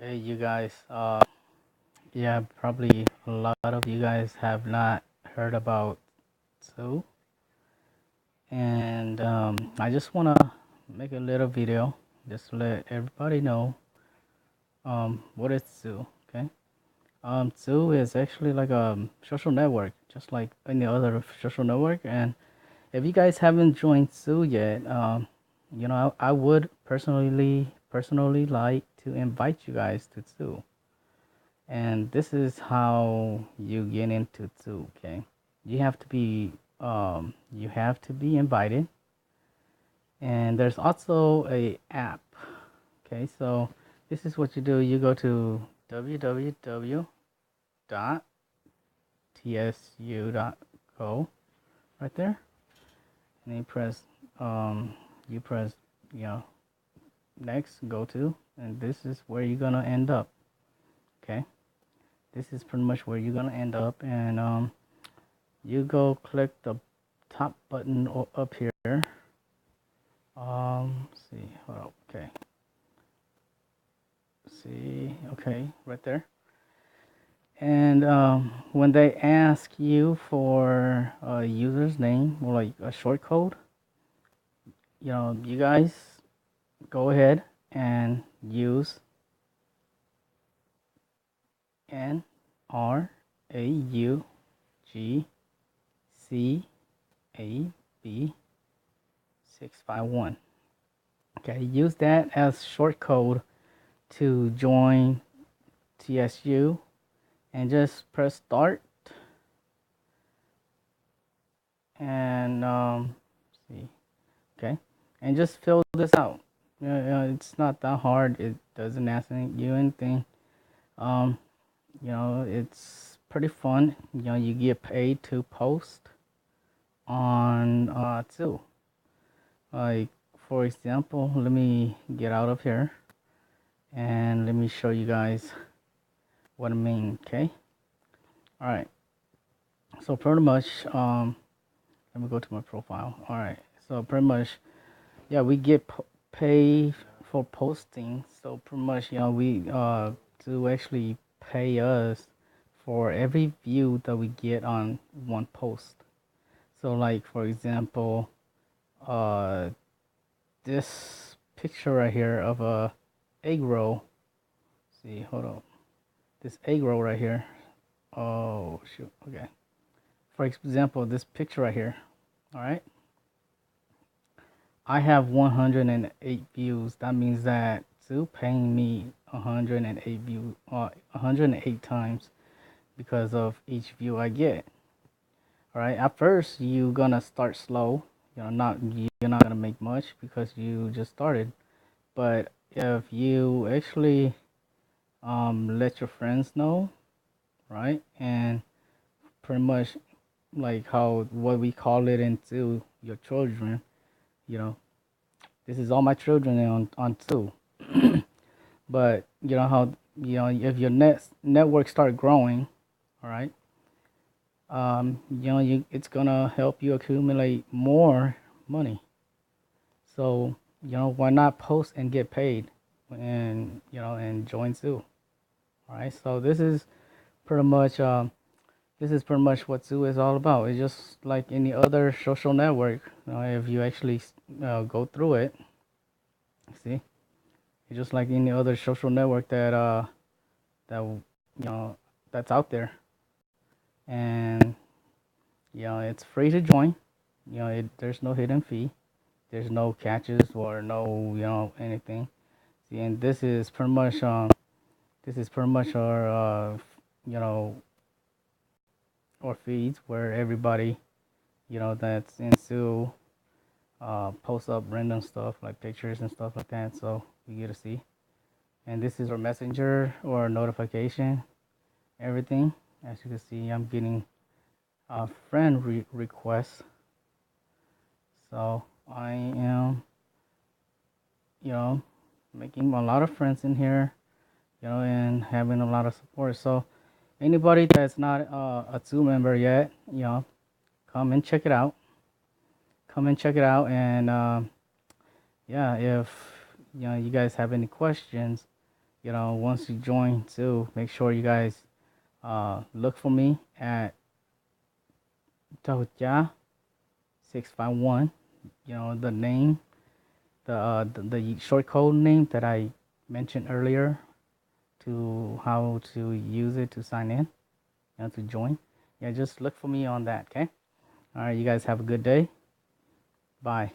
Hey, you guys. Yeah, probably a lot of you guys have not heard about Zoo, and I just wanna make a little video just to let everybody know what is Zoo. Okay. Zoo is actually like a social network, just like any other social network. And if you guys haven't joined Zoo yet, I would personally like to invite you guys to Zoo. And this is how you get into Zoo. Okay, you have to be invited, and there's also a app. Okay, so this is what you do. You go to www.tsu.co right there, and you press you know next, go to, and this is where you're gonna end up. Okay, this is pretty much where you're gonna end up, and you go click the top button up here. See, hold up, okay. See, okay, right there. And when they ask you for a user's name or like a short code, you guys go ahead and use NRAUGCAB651. Okay, use that as short code to join TSU, and just press start. And see, okay, and just fill this out. It's not that hard. It doesn't ask you anything. Um, it's pretty fun. You get paid to post on too. Like, for example, let me get out of here and let me show you guys what I mean. Okay. All right. So pretty much, let me go to my profile. All right. So pretty much, yeah, we get paid for posting. So pretty much, we to actually pay us for every view that we get on one post. So like, for example, uh this picture right here of a egg roll. See, hold on. This egg roll right here. Oh shoot. Okay. For example, this picture right here. All right. I have 108 views. That means that Zoo paying me 108 view, 108 times because of each view I get. All right. At first, you're gonna start slow. You're not gonna make much because you just started. But if you actually let your friends know, right, and pretty much like how what we call it into your children, you know, this is all my children on too. But you know how if your network start growing, all right, it's gonna help you accumulate more money. So why not post and get paid, and and join Zoo. All right, so pretty much this is pretty much what Zoo is all about. It's just like any other social network. If you actually go through it, see, it's just like any other social network that that's out there, and it's free to join. There's no hidden fee. There's no catches or no anything. See, and this is pretty much our you know our feeds where everybody that's into post up random stuff like pictures and stuff like that, so you get to see. And this is our messenger or notification, everything. As you can see, I'm getting a friend request, so I am making a lot of friends in here, and having a lot of support. So anybody that's not a Zoo member yet, come and check it out. Come and check it out, and yeah, if you guys have any questions, once you join too, make sure you guys look for me at Tahutya 651. The name, the short code name that I mentioned earlier, to how to use it to sign in, to join. Yeah, just look for me on that. Okay. All right. You guys have a good day. Bye.